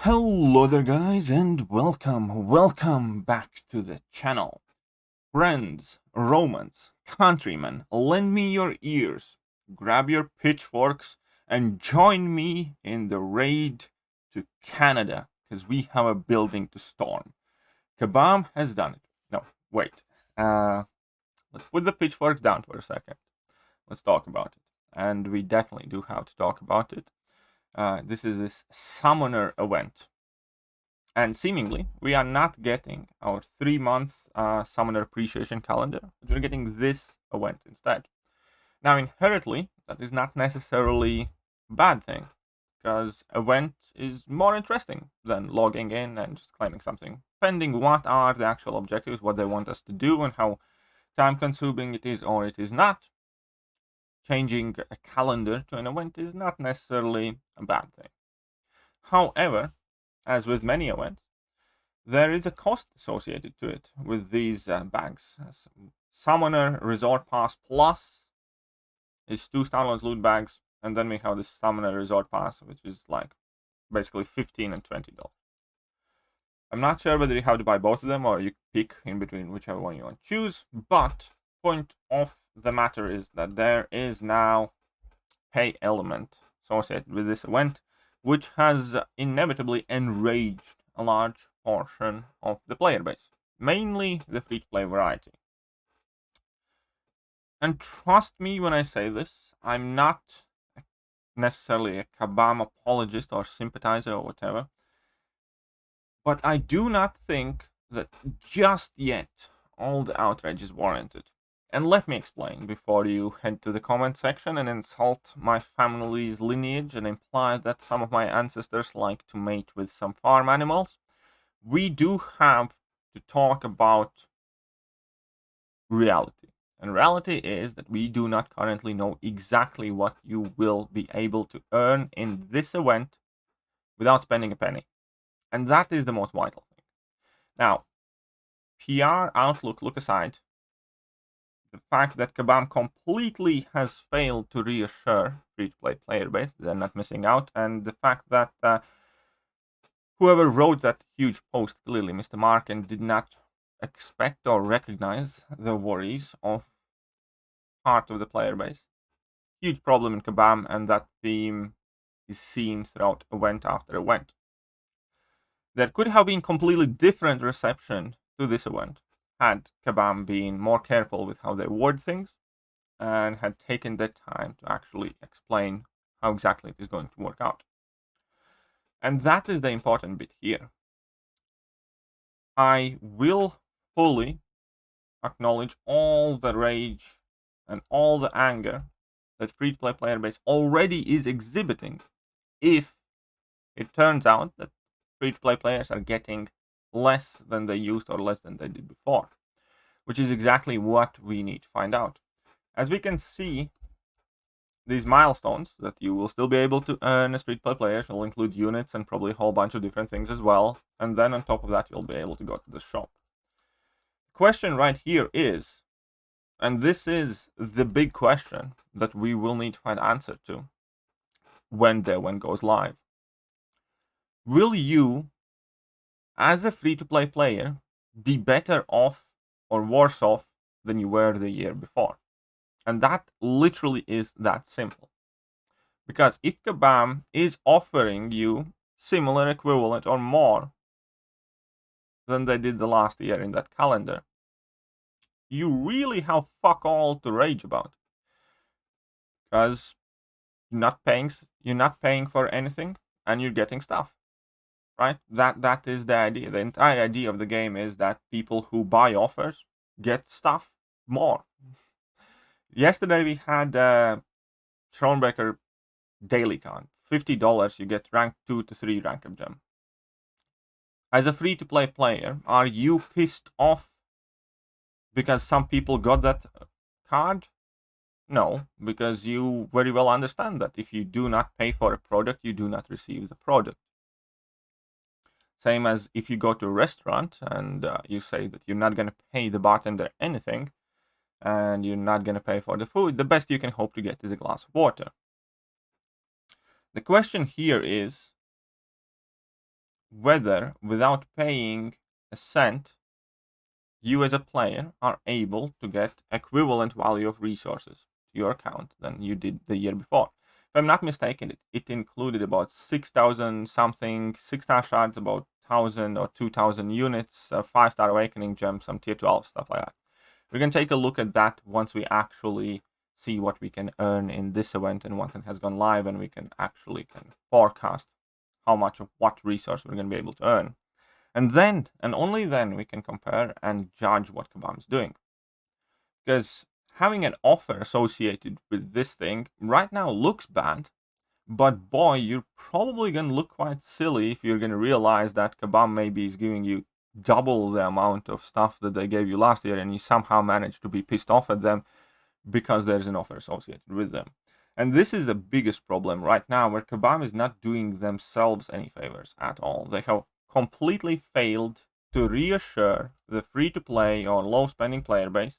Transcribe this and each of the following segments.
Hello there guys and welcome back to the channel. Friends, Romans, countrymen, lend me your ears, grab your pitchforks and join me in the raid to Canada, because we have a building to storm. Kabam has done it. No, wait. Let's put the pitchforks down for a second. Let's talk about it. And we definitely do have to talk about it. This is this summoner event. And seemingly, we are not getting our 3-month summoner appreciation calendar, but we're getting this event instead. Now, inherently, that is not necessarily a bad thing, because event is more interesting than logging in and just claiming something, depending what are the actual objectives, what they want us to do, and how time-consuming it is or it is not. Changing a calendar to an event is not necessarily a bad thing. However, as with many events, there is a cost associated to it with these bags. Summoner Resort Pass Plus is 2 Starlords loot bags, and then we have this Summoner Resort Pass, which is like basically $15 and $20. I'm not sure whether you have to buy both of them or you pick in between whichever one you want to choose, but point of the matter is that there is now pay element associated with this event, which has inevitably enraged a large portion of the player base, mainly the free-to-play variety. And trust me when I say this, I'm not necessarily a Kabam apologist or sympathizer or whatever, but I do not think that just yet all the outrage is warranted. And let me explain before you head to the comment section and insult my family's lineage and imply that some of my ancestors like to mate with some farm animals. We do have to talk about reality. And reality is that we do not currently know exactly what you will be able to earn in this event without spending a penny. And that is the most vital thing. Now, PR look aside, the fact that Kabam completely has failed to reassure free-to-play player base they're not missing out, and the fact that whoever wrote that huge post clearly missed the mark and did not expect or recognize the worries of part of the player base. Huge problem in Kabam, and that theme is seen throughout event after event. There could have been completely different reception to this event had Kabam been more careful with how they word things and had taken the time to actually explain how exactly it is going to work out. And that is the important bit here. I will fully acknowledge all the rage and all the anger that free-to-play player base already is exhibiting if it turns out that free-to-play players are getting less than they used or less than they did before, which is exactly what we need to find out. As we can see, these milestones that you will still be able to earn as free-to-play players will include units and probably a whole bunch of different things as well, and then on top of that you'll be able to go to the shop. The question right here is, and this is the big question that we will need to find answer to when the event goes live. Will you, as a free-to-play player, be better off or worse off than you were the year before? And that literally is that simple. Because if Kabam is offering you similar, equivalent, or more than they did the last year in that calendar, you really have fuck all to rage about. Because you're not paying for anything and you're getting stuff. Right? That is the idea. The entire idea of the game is that people who buy offers get stuff more. Yesterday we had Schronbecker Daily Con. $50 you get rank 2 to 3 rank up gem. As a free-to-play player, are you pissed off because some people got that card? No, because you very well understand that if you do not pay for a product, you do not receive the product. Same as if you go to a restaurant and you say that you're not going to pay the bartender anything and you're not going to pay for the food, the best you can hope to get is a glass of water. The question here is, whether without paying a cent, you as a player are able to get equivalent value of resources to your account than you did the year before. If I'm not mistaken, it included about 6,000 something, 6-star shards, about 1,000 or 2,000 units, 5-star awakening gems, some tier 12 stuff like that. We can take a look at that once we actually see what we can earn in this event and once it has gone live, and we can actually forecast how much of what resource we're going to be able to earn. And then, and only then, we can compare and judge what Kabam is doing. Because having an offer associated with this thing right now looks bad, but boy, you're probably going to look quite silly if you're going to realize that Kabam maybe is giving you double the amount of stuff that they gave you last year, and you somehow manage to be pissed off at them because there's an offer associated with them. And this is the biggest problem right now, where Kabam is not doing themselves any favors at all. They have completely failed to reassure the free-to-play or low-spending player base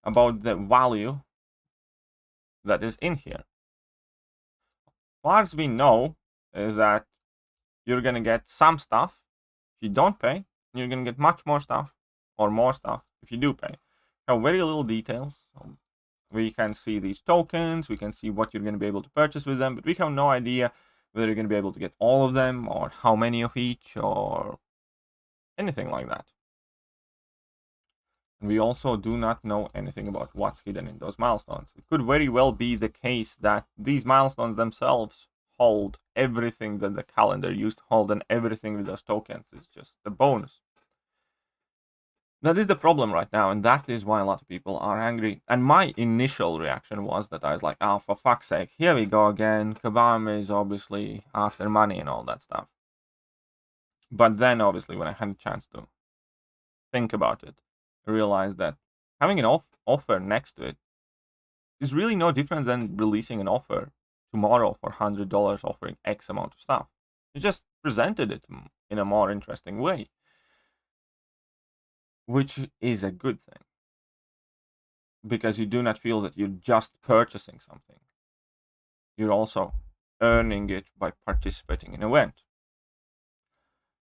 about the value that is in here. Far as we know is that you're going to get some stuff. If you don't pay, you're going to get much more stuff, or more stuff if you do pay. Now, very little details. We can see these tokens, we can see what you're going to be able to purchase with them, but we have no idea whether you're going to be able to get all of them, or how many of each, or anything like that. And we also do not know anything about what's hidden in those milestones. It could very well be the case that these milestones themselves hold everything that the calendar used to hold, and everything with those tokens is just a bonus. That is the problem right now, and that is why a lot of people are angry. And my initial reaction was that I was like, oh, for fuck's sake, here we go again. Kabam is obviously after money and all that stuff. But then, obviously, when I had a chance to think about it, I realized that having an offer next to it is really no different than releasing an offer tomorrow for $100 offering X amount of stuff. You just presented it in a more interesting way, which is a good thing, because you do not feel that you're just purchasing something. You're also earning it by participating in an event.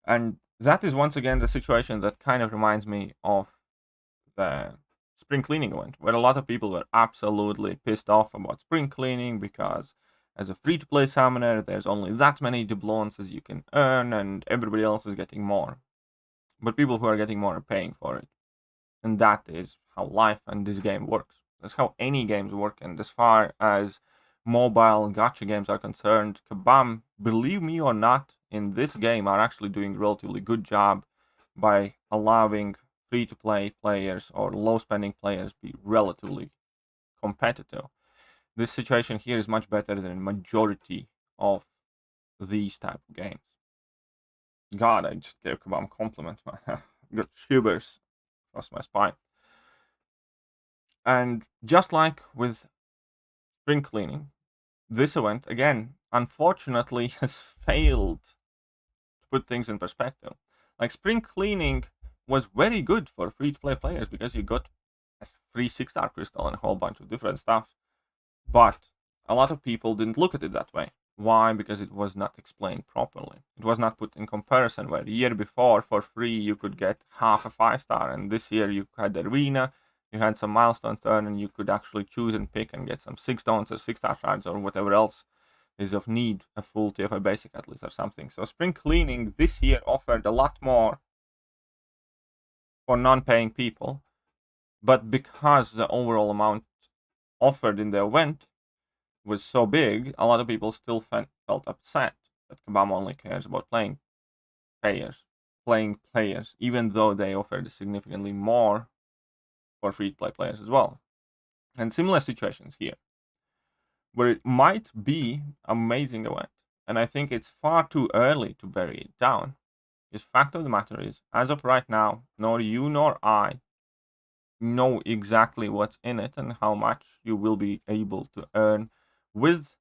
And that is once again the situation that kind of reminds me of the spring cleaning event, where a lot of people were absolutely pissed off about spring cleaning because as a free-to-play summoner, there's only that many doubloons as you can earn, and everybody else is getting more. But people who are getting more are paying for it. And that is how life and this game works. That's how any games work. And as far as mobile gacha games are concerned, Kabam, believe me or not, in this game are actually doing a relatively good job by allowing free-to-play players or low-spending players be relatively competitive. This situation here is much better than a majority of these type of games. God, I just gave Kabam a compliment. Got shivers across my spine. And just like with spring cleaning, this event, again, unfortunately has failed to put things in perspective. Like, spring cleaning was very good for free-to-play players because you got a free 6-star crystal and a whole bunch of different stuff. But a lot of people didn't look at it that way. Why? Because it was not explained properly. It was not put in comparison, where the year before, for free, you could get half a 5-star, and this year you had the arena, you had some milestones to earn, and you could actually choose and pick and get some 6 stones or 6-star shards or whatever else is of need, a full TFI basic at least or something. So spring cleaning this year offered a lot more for non-paying people, but because the overall amount offered in the event was so big, a lot of people still felt upset that Kabam only cares about playing players, even though they offered significantly more for free-to-play players as well. And similar situations here, where it might be amazing event, and I think it's far too early to bury it down. The fact of the matter is, as of right now, nor you nor I know exactly what's in it and how much you will be able to earn with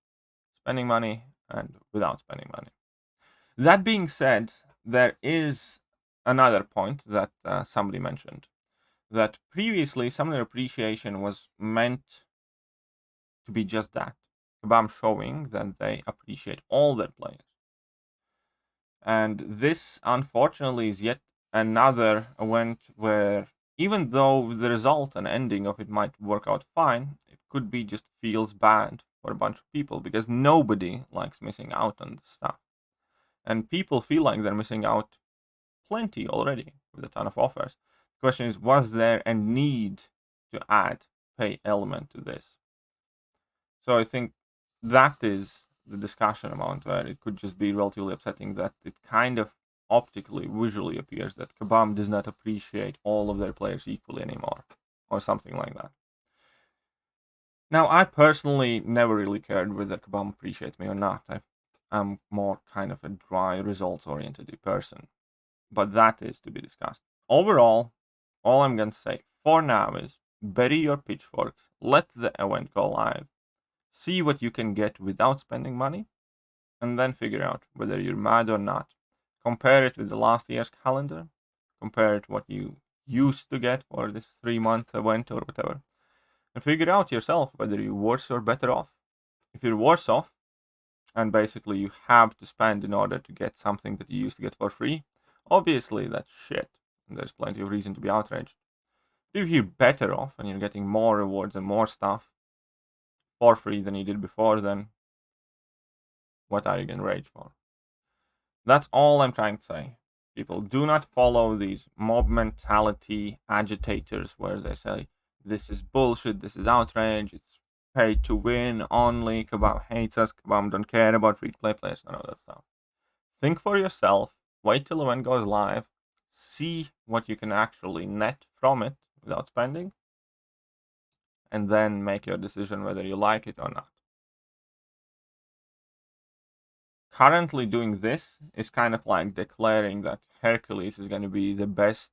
spending money and without spending money. That being said, there is another point that somebody mentioned, that previously Summoner Appreciation was meant to be just that. Kabam showing that they appreciate all their players. And this, unfortunately, is yet another event where, even though the result and ending of it might work out fine, it could be just feels bad for a bunch of people because nobody likes missing out on this stuff. And people feel like they're missing out plenty already with a ton of offers. The question is, was there a need to add pay element to this? So I think that is the discussion amount where it could just be relatively upsetting that it kind of optically, visually appears that Kabam does not appreciate all of their players equally anymore, or something like that. Now, I personally never really cared whether Kabam appreciates me or not. I'm more kind of a dry, results-oriented person. But that is to be discussed. Overall, all I'm going to say for now is bury your pitchforks, let the event go live, see what you can get without spending money, and then figure out whether you're mad or not. Compare it with the last year's calendar, compare it what you used to get for this 3-month event or whatever, and figure out yourself whether you're worse or better off. If you're worse off, and basically you have to spend in order to get something that you used to get for free, obviously that's shit, and there's plenty of reason to be outraged. But if you're better off and you're getting more rewards and more stuff for free than you did before, then what are you gonna rage for? That's all I'm trying to say. People, do not follow these mob mentality agitators where they say, this is bullshit, this is outrage, it's pay to win only, Kabam hates us, Kabam don't care about free-to-play players, none of that stuff. Think for yourself, wait till the event goes live, see what you can actually net from it without spending, and then make your decision whether you like it or not. Currently doing this is kind of like declaring that Hercules is going to be the best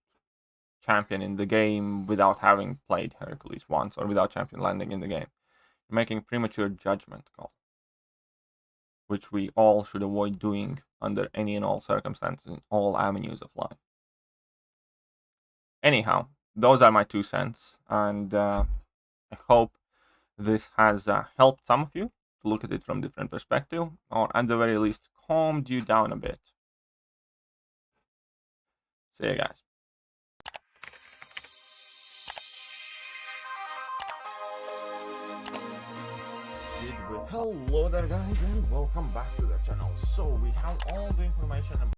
champion in the game without having played Hercules once, or without champion landing in the game. You're making premature judgment call, which we all should avoid doing under any and all circumstances in all avenues of life. Anyhow, those are my 2 cents, and I hope this has helped some of you to look at it from different perspective, or at the very least calmed you down a bit. See you guys. Hello there guys, and welcome back to the channel. So we have all the information